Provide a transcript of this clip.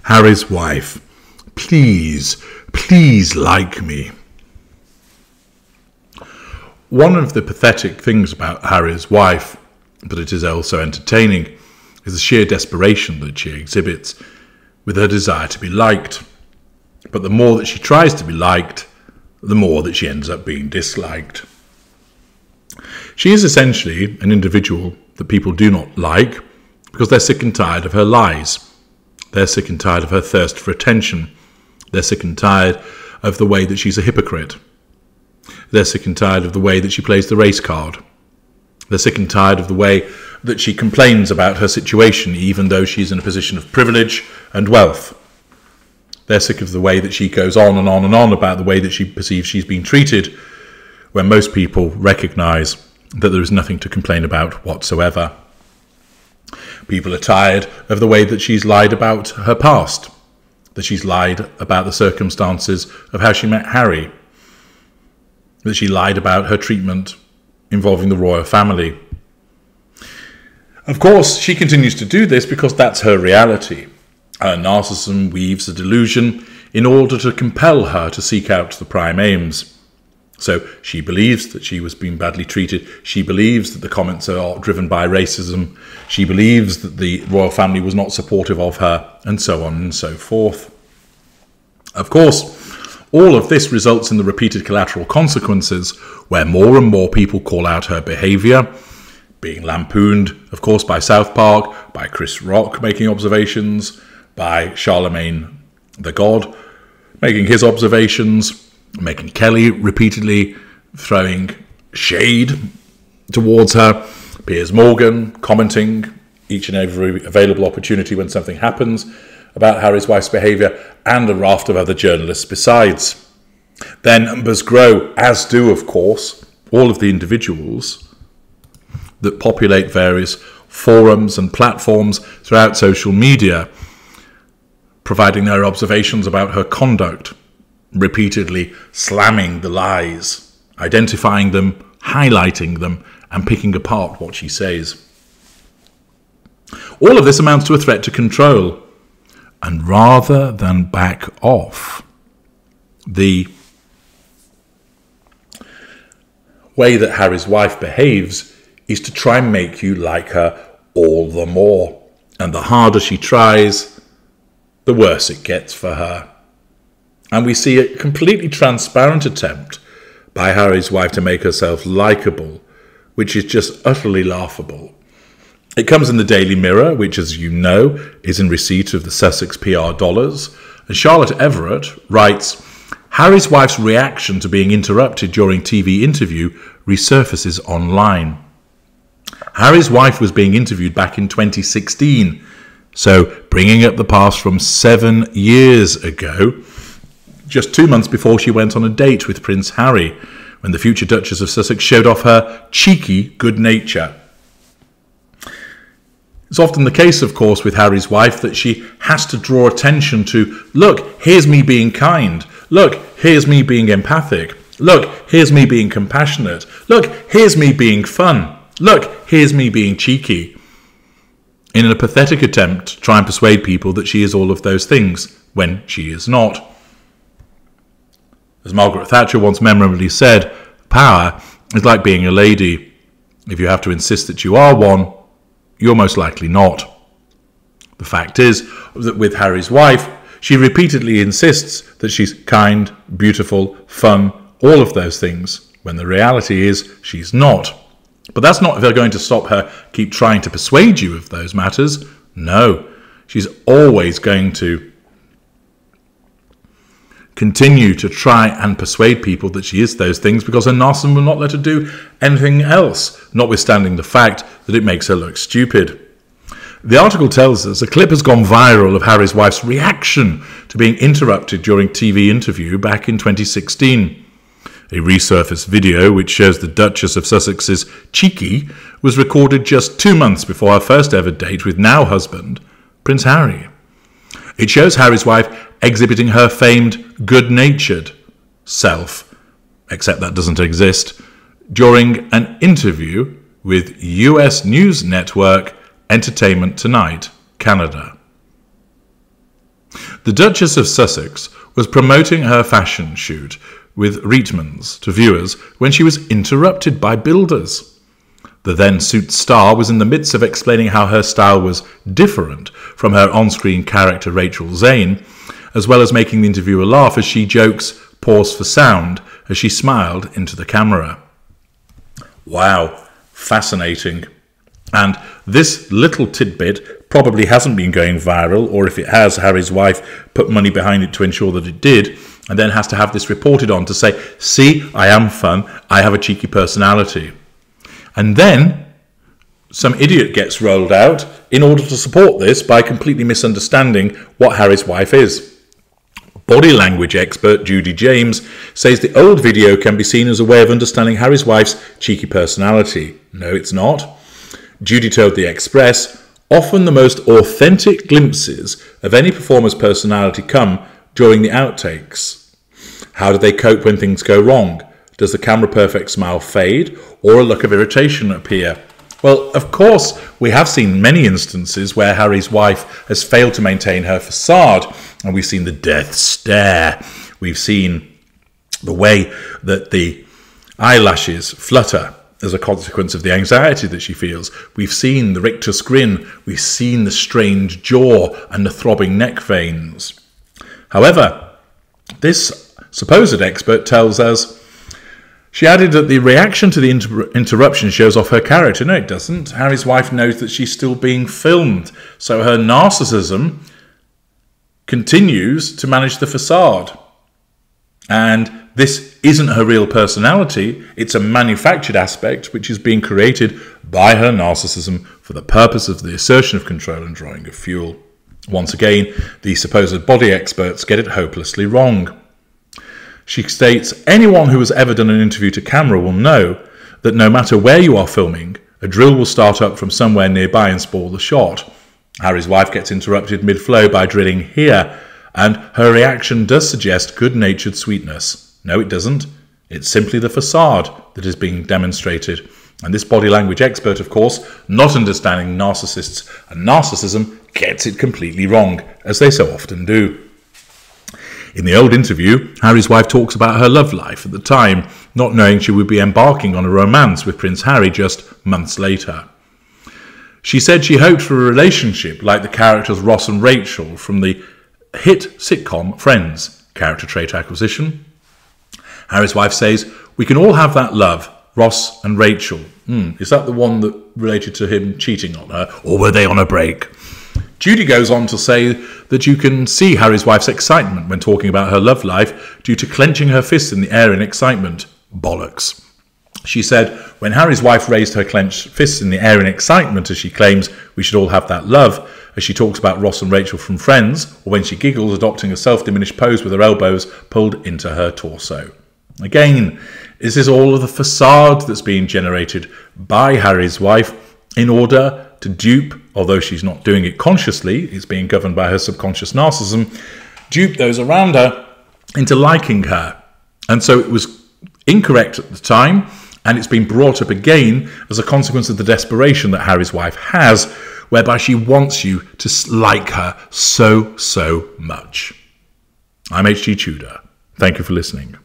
Harry's wife, please, please like me. One of the pathetic things about Harry's wife, but it is also entertaining, is the sheer desperation that she exhibits with her desire to be liked. But the more that she tries to be liked, the more that she ends up being disliked. She is essentially an individual that people do not like because they're sick and tired of her lies. They're sick and tired of her thirst for attention. They're sick and tired of the way that she's a hypocrite. They're sick and tired of the way that she plays the race card. They're sick and tired of the way that she complains about her situation, even though she's in a position of privilege and wealth. They're sick of the way that she goes on and on and on about the way that she perceives she's been treated, when most people recognise that there is nothing to complain about whatsoever. People are tired of the way that she's lied about her past, that she's lied about the circumstances of how she met Harry, that she lied about her treatment involving the royal family. Of course, she continues to do this because that's her reality. Her narcissism weaves a delusion in order to compel her to seek out the prime aims. So she believes that she was being badly treated. She believes that the comments are driven by racism. She believes that the royal family was not supportive of her, and so on and so forth. Of course, all of this results in the repeated collateral consequences where more and more people call out her behaviour, being lampooned, of course, by South Park, by Chris Rock making observations, by Charlemagne the God making his observations, Meghan Kelly repeatedly throwing shade towards her, Piers Morgan commenting each and every available opportunity when something happens about Harry's wife's behaviour, and a raft of other journalists besides. Their numbers grow, as do, of course, all of the individuals that populate various forums and platforms throughout social media, providing their observations about her conduct, repeatedly slamming the lies, identifying them, highlighting them, and picking apart what she says. All of this amounts to a threat to control. And rather than back off, the way that Harry's wife behaves is to try and make you like her all the more. And the harder she tries, the worse it gets for her. And we see a completely transparent attempt by Harry's wife to make herself likeable, which is just utterly laughable. It comes in the Daily Mirror, which, as you know, is in receipt of the Sussex PR dollars. And Charlotte Everett writes, Harry's wife's reaction to being interrupted during TV interview resurfaces online. Harry's wife was being interviewed back in 2016, so bringing up the past from 7 years ago, just 2 months before she went on a date with Prince Harry, when the future Duchess of Sussex showed off her cheeky good nature. It's often the case, of course, with Harry's wife that she has to draw attention to, look, here's me being kind. Look, here's me being empathic. Look, here's me being compassionate. Look, here's me being fun. Look, here's me being cheeky. In a pathetic attempt to try and persuade people that she is all of those things, when she is not. As Margaret Thatcher once memorably said, power is like being a lady. If you have to insist that you are one, you're most likely not. The fact is that with Harry's wife, she repeatedly insists that she's kind, beautiful, fun, all of those things, when the reality is she's not. But that's not going to stop her keep trying to persuade you of those matters. No, she's always going to continue to try and persuade people that she is those things because her narcissism will not let her do anything else, notwithstanding the fact that it makes her look stupid. The article tells us a clip has gone viral of Harry's wife's reaction to being interrupted during TV interview back in 2016. A resurfaced video which shows the Duchess of Sussex's cheeky was recorded just 2 months before her first ever date with now husband, Prince Harry. It shows Harry's wife exhibiting her famed good-natured self, except that doesn't exist, during an interview with US news network Entertainment Tonight, Canada. The Duchess of Sussex was promoting her fashion shoot with Reitmans to viewers when she was interrupted by builders. The then suit star was in the midst of explaining how her style was different from her on-screen character Rachel Zane, as well as making the interviewer laugh as she jokes, pause for sound, as she smiled into the camera. Wow, fascinating. And this little tidbit probably hasn't been going viral, or if it has, Harry's wife put money behind it to ensure that it did, and then has to have this reported on to say, see, I am fun, I have a cheeky personality. And then some idiot gets rolled out in order to support this by completely misunderstanding what Harry's wife is. Body language expert Judy James says the old video can be seen as a way of understanding Harry's wife's cheeky personality. No, it's not. Judy told The Express, often the most authentic glimpses of any performer's personality come during the outtakes. How do they cope when things go wrong? Does the camera perfect smile fade or a look of irritation appear? Well, of course, we have seen many instances where Harry's wife has failed to maintain her facade, and we've seen the death stare. We've seen the way that the eyelashes flutter as a consequence of the anxiety that she feels. We've seen the rictus grin. We've seen the strained jaw and the throbbing neck veins. However, this supposed expert tells us, she added that the reaction to the interruption shows off her character. No, it doesn't. Harry's wife knows that she's still being filmed, so her narcissism continues to manage the facade. And this isn't her real personality. It's a manufactured aspect which is being created by her narcissism for the purpose of the assertion of control and drawing of fuel. Once again, the supposed body experts get it hopelessly wrong. She states, anyone who has ever done an interview to camera will know that no matter where you are filming, a drill will start up from somewhere nearby and spoil the shot. Harry's wife gets interrupted mid-flow by drilling here, and her reaction does suggest good-natured sweetness. No, it doesn't. It's simply the facade that is being demonstrated. And this body language expert, of course, not understanding narcissists and narcissism, gets it completely wrong, as they so often do. In the old interview, Harry's wife talks about her love life at the time, not knowing she would be embarking on a romance with Prince Harry just months later. She said she hoped for a relationship like the characters Ross and Rachel from the hit sitcom Friends. Character trait acquisition. Harry's wife says, we can all have that love, Ross and Rachel. Is that the one that related to him cheating on her, or were they on a break? Judy goes on to say that you can see Harry's wife's excitement when talking about her love life due to clenching her fists in the air in excitement. Bollocks. She said, when Harry's wife raised her clenched fists in the air in excitement as she claims we should all have that love, as she talks about Ross and Rachel from Friends, or when she giggles adopting a self-diminished pose with her elbows pulled into her torso. Again, is this all of the facade that's being generated by Harry's wife in order to dupe, although she's not doing it consciously, it's being governed by her subconscious narcissism, dupe those around her into liking her? And so it was incorrect at the time, and it's been brought up again as a consequence of the desperation that Harry's wife has, whereby she wants you to like her so much. I'm HG Tudor. Thank you for listening.